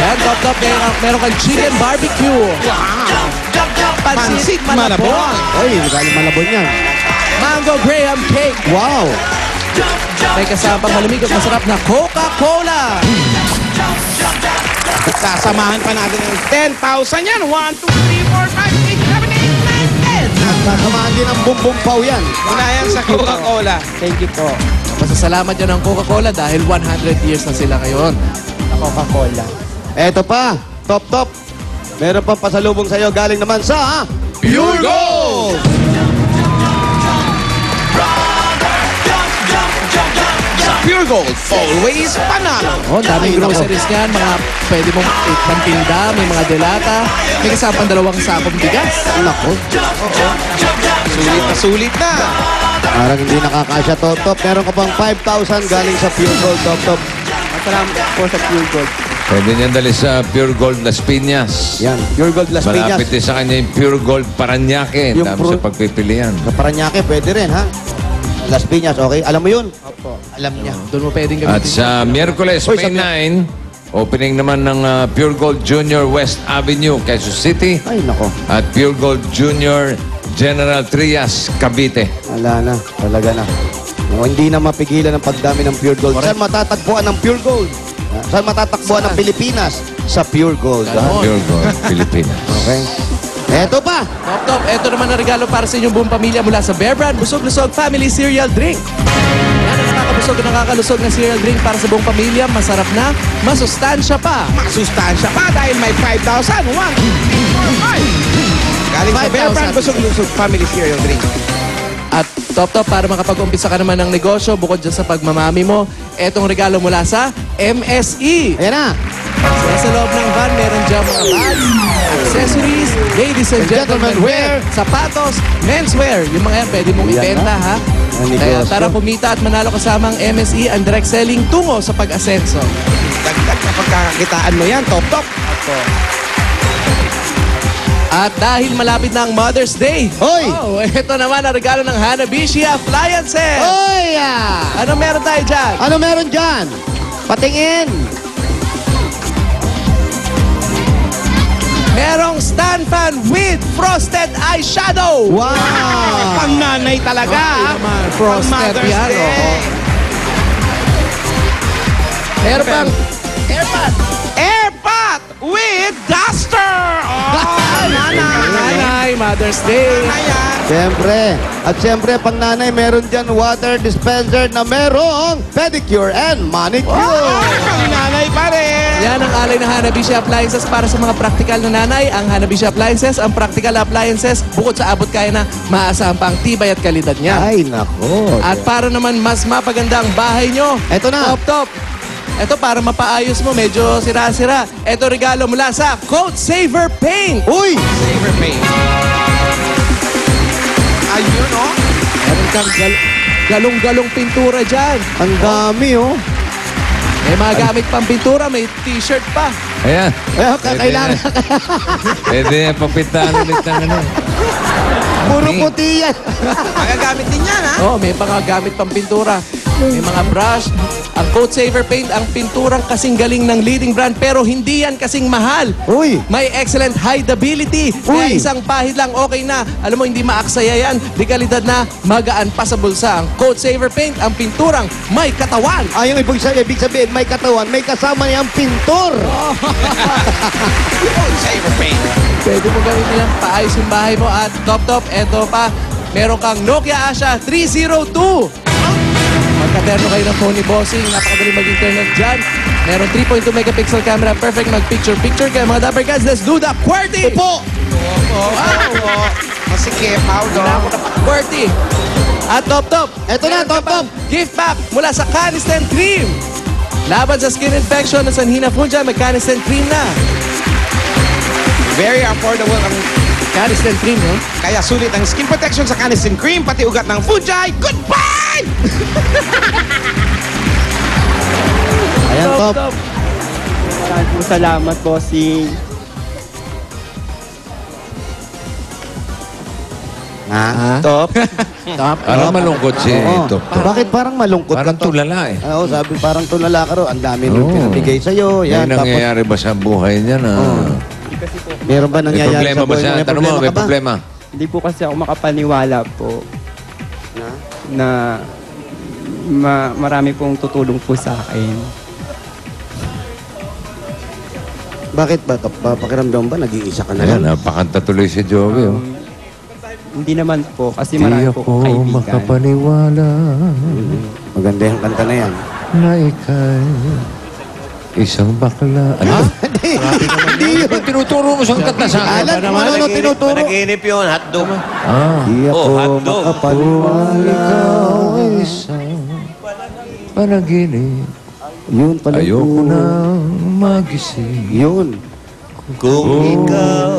Yan, top. Meron kang chicken barbecue. Wow! Pansit malabon. Ay, galing Malabon yan. Mango graham cake. Wow! May kasamang malamig at masarap na Coca-Cola. Sasamahan pa natin ng 10,000 yan. 1, 2, 3, 4, 5, 6, 7, 8, 9, 10. Sasamahan din ang bumbong yan. Muna yan sa Coca-Cola. Thank you po. Pasasalamat yan ng Coca-Cola dahil 100 years na sila ngayon. Coca-Cola. Eto pa, top. Meron pang pasalubong sa'yo galing naman sa Pure Gold! Pure Gold, always panalo. Oh, daming groceries yan. Mga pwede mong pantinda, may mga delata. May kasamang 2 sakong bigas. Nako. Sulit na. Parang hindi nakakasya, top. Meron ka pang 5,000 galing sa Pure Gold, top. Salamat po sa Pure Gold. Pwede niyan dali sa Pure Gold Las Piñas. Yan, Pure Gold Las Piñas. Malapit din sa kanya yung Pure Gold Parañaque. Yung Dami sa pagpipilian. Sa Parañaque, pwede rin, ha? Las Piñas, okay? Alam mo yun? Opo. Alam niya. Doon mo pwedeng gamitin. At sa Miyerkules, Uy, sa May 9, opening naman ng Pure Gold Junior West Avenue, Quezon City. Ay, nako. At Pure Gold Junior General Trias, Cavite. Wala na. Talaga na. Hindi na mapigilan ang pagdami ng Pure Gold. Saan matatagpuan ng Pure Gold? Saan matatagpuan ng Pilipinas? Sa Pure Gold. ha? Pure Gold, Pilipinas. Okay. Eto pa. Top. Ito naman ang regalo para sa inyong buong pamilya mula sa Bear Brand Busog-Lusog Family Cereal Drink. Yan ang nakakabusog at nakakalusog na cereal drink para sa buong pamilya. Masarap na, masustansya pa. Masustansya pa dahil may 5,000. 1, 2, 3, 4, 5. Galing sa Bear Brand 5,000. Busog-Lusog Family Cereal Drink. At top, para makapag-umpisa ka naman ng negosyo, bukod dyan sa pagmamami mo, etong regalo mula sa MSE. Ayan na. Sa loob ng van, meron dyan mga bags, accessories, ladies and gentlemen wear, sapatos, menswear. Yung mga yan, pwede mong Yan ibenta, na. ha? Ang Kaya negosyo. tara kumita at manalo kasamang MSE ang direct selling tungo sa pag-asenso. Dagdag na pagkakakitaan mo yan. Top. At dahil malapit na ang Mother's Day, Hoy! ito naman ang regalo ng Hanabishi Appliances. Oy! Ano meron tayo dyan? Ano meron dyan? Patingin. Merong stand fan with frosted eyeshadow. Wow! Pang nanay talaga. Okay naman, frosted Pang Mother's yan, Day. oo. Meron pang airpad. Airpot with duster. Oh, Nanay, Mother's Day. Ayan. Siyempre. At siyempre, pang nanay, meron dyan water dispenser na merong pedicure and manicure. Pang nanay pa rin. Yan ang alay ng Hanabishi Appliances para sa mga practical na nanay. Ang Hanabishi Appliances, ang practical appliances, bukod sa abot kaya na, maasahan pa ang tibay at kalidad niya. Ay, nako. At para naman mas mapaganda ang bahay nyo, Eto na. Top. Ito para mapaayos mo, medyo sira-sira. Ito regalo mula sa Coat Saver Paint. Uy! Saver paint. Ayun, oh. Meron kang galong-galong pintura dyan. Ang dami, oh. May mga gamit pang pintura, may t-shirt pa. Ayan. Kailangan. Pwede yan, papintahan ulit ng ano. Puro puti yan. Magagamit din yan, ha? Oh, may mga gamit pang pintura. May mga brush. Ang Coat Saver Paint, ang pinturang kasing galing ng leading brand pero hindi yan kasing mahal. Uy! May excellent hideability. Kaya Uy! isang pahid lang okay na. Alam mo, hindi maaksaya yan. Di kalidad na, magaan pa sa bulsa. Ang Coat Saver Paint, ang pinturang may katawan. Yung ibig sabihin, may katawan, may kasama niyang pintor. Saver paint. Pwede mo gawin yan, paayos yung bahay mo. At top, eto pa, meron kang Nokia Asha 302. Magkaterno kayo ng phone ni Bossing. Napakadali mag-internet dyan. Meron 3.2 megapixel camera. Perfect mag-picture-picture. Kaya mga Dapper Guys, let's do the QWERTY! Upo! Oo. Masikip, how do? QWERTY! At top. Eto na, Meron ka top. pang gift pack mula sa Canesten Cream. Laban sa skin infection at sanhina fungi, may Canesten Cream na. Very affordable ang Canesten Cream, no? kaya sulit ang skin protection sa Canesten Cream, pati ugat ng fungi. Goodbye! Ayan, top. Maraming salamat, bossing. Ha? Top. Top. Parang malungkot si Oo. Top. Bakit parang malungkot Parang ka, Top? tulala eh. Oo, sabi parang tulala ka ro. Ang dami nung Oo. pinabigay sa'yo. Yan, Yan, tapos nangyayari ba sa buhay niya na... meron ba May nangyayari problema sa ba buhay siya? mo? Tanong mo, may ka ba? problema? Hindi po kasi ako makapaniwala po na marami pong tutulong po sa akin. Bakit ba? Pakiramdam ba? Nag-iisa ka na Ayan, lang? napakanta tuloy si Joey. Oh. Hindi naman po kasi Di marami po ako kong kaibigan. makapaniwala Maganda yung kanta na yan. na ikay isang bakla. Ano? Hindi yun. Tinuturo mo siyang kanta sa akin. Alam mo, ano, tinuturo? Panaginip yun, hotdog. Ah. Di ako hotdog. makapaniwala. Ikaw ay isang panaginip. Yun pala. Ayoko nang magising. Yun. Kung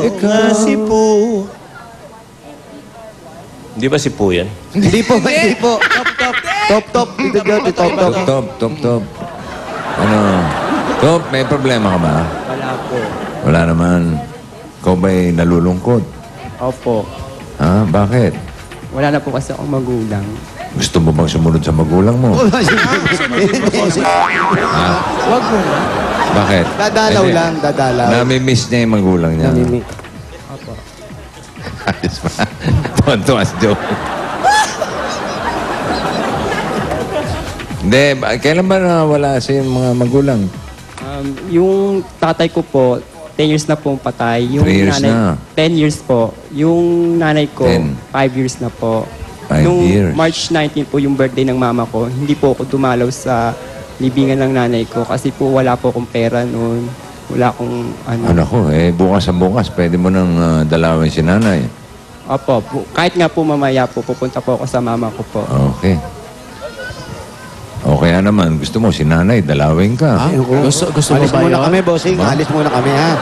ikaw nga si Poo. Di ba si Poo yan? Hindi po, hindi po. Top. Ito dyan, top. Top. Ano? Top, may problema ka ba? Wala po. Wala naman. Ikaw ba'y nalulungkot? Opo. Ha? Bakit? Wala na po kasi akong magulang. Gusto mo bang sumunod sa magulang mo? Wag mo na. Bakit? Dadalaw Hindi. lang, dadalaw. Nami-miss niya yung magulang niya. Namimi. Opo. Ayos pa. Tuwan-tuwa si Joe. Hindi, kailan ba nawala sa yung mga magulang? Yung tatay ko po, 10 years na pong patay. Yung 3 years nanay, na. 10 years po. Yung nanay ko, 10. 5 years na po. 5 Nung years. March 19 po yung birthday ng mama ko, hindi po ako dumalaw sa libingan ng nanay ko kasi po wala po akong pera noon. Wala akong ano. Ano ko, bukas sa bukas, pwede mo nang dalawin si nanay. Opo, kahit nga po mamaya po, pupunta po ako sa mama ko po. Okay. O kaya naman, gusto mo si nanay, dalawin ka. Gusto mo Alis ba muna yun? kami, bossing. Alis muna kami, ha?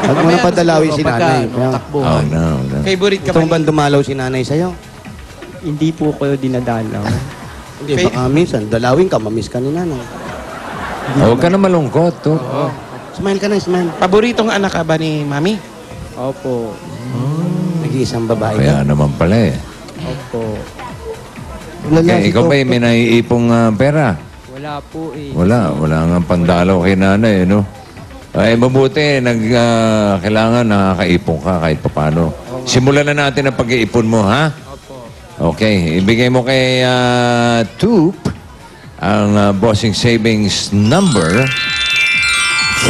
Huwag mo na padalawin si nanay. Takbo. Oh, no. Favorite ka Gusto ba mo ba dumalaw si nanay sa'yo? Hindi po ko dinadalaw. Hindi, baka minsan, dalawin ka, mamiss ka ni nanay. Huwag ka na malungkot, to. Smile ka na, smile. Paboritong anak ka ba ni Mami? Opo. Nag-iisang babae ka. Kaya naman pala eh. Opo. Okay, ikaw ba may naiipong pera? Wala po eh. Wala nga pandalaw kay nanay, no? Ay, mabuti, kailangan nakakaipon ka kahit papano. Simulan na natin ang pag-iipon mo, ha? Okay, ibigay mo kay Toop ang bossing savings number 4.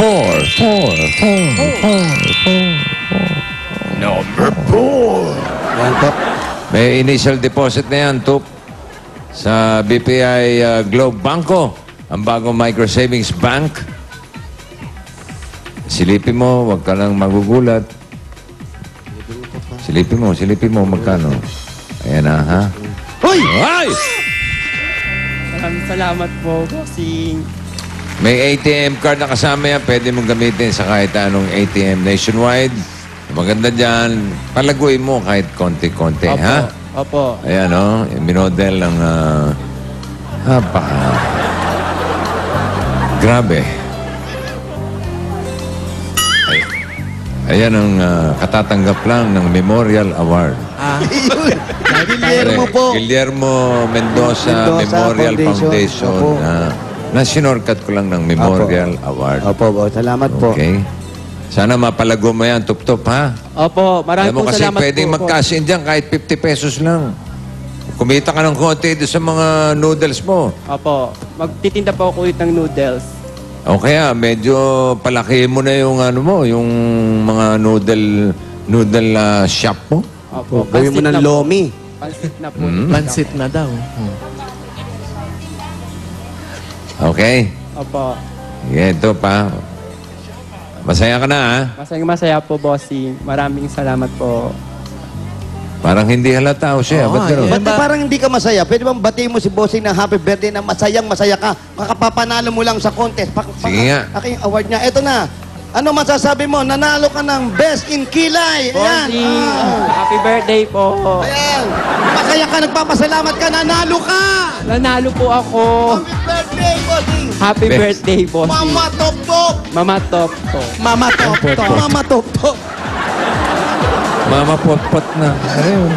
Number 4. Yan, top. May initial deposit na yan, Toop. Sa BPI Globe Banco, ang bagong micro savings bank. Silipin mo, huwag ka lang magugulat. Silipin mo, magkano? Ayan na, ha? Hoy! Ay! Maraming salamat po, bossing. May ATM card na kasama yan. Pwede mong gamitin sa kahit anong ATM nationwide. Maganda dyan. Palaguin mo kahit konti-konti, ha? Opo. Ayan, o. Minodel ng... grabe. Ayan ang katatanggap lang ng Memorial Award. Guillermo po. Guillermo Mendoza Memorial Foundation. Opo. Na sinorkat ko lang ng Memorial Award. Opo, salamat po. Okay. Sana mapalago mo yan, tup-tup, ha? Opo, maraming Alam mo po kasi salamat pwedeng po. mag-cash in dyan kahit 50 pesos lang. Kumita ka ng konti doon sa mga noodles mo. Opo, magtitinda po ako ulit ng noodles. O kaya, medyo palaki mo na yung ano mo, yung mga noodle shop mo. Opo, Gawin mo pansit ng na po. lomi. Pansit na po. Pansit na daw. Okay? Opo. Ito pa. Masaya ka na, ha? Masaya po, bossing. Maraming salamat po. Parang hindi halata o siya. Ba't gano'n? Ba't parang hindi ka masaya? Pwede bang batiin mo si Bossing ng happy birthday na masayang-masaya ka? Kakapapanalo mo lang sa contest. Sige nga. Aking award niya. Ito na. Ano masasabi mo? Nanalo ka ng Best in Kilay. Ayan. Bossing, happy birthday po. Ayan. Masaya ka, nagpapasalamat ka, nanalo ka. Nanalo po ako. Happy birthday, Bossing. Happy Best. birthday, bossing. Mama Top Top. Mama Top po. Mama Top Top. Mama Top Top. Mama pot-pot na. Ano yun?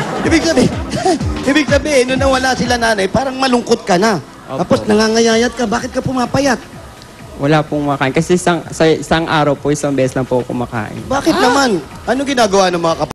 Ibig sabihin, nung nawala sila nanay, parang malungkot ka na. Opo. Tapos nangangayayat ka, bakit ka pumapayat? Wala pong makain. Kasi sa isang araw po, isang beses lang po ako kumakain. Bakit naman? Ano ginagawa ng mga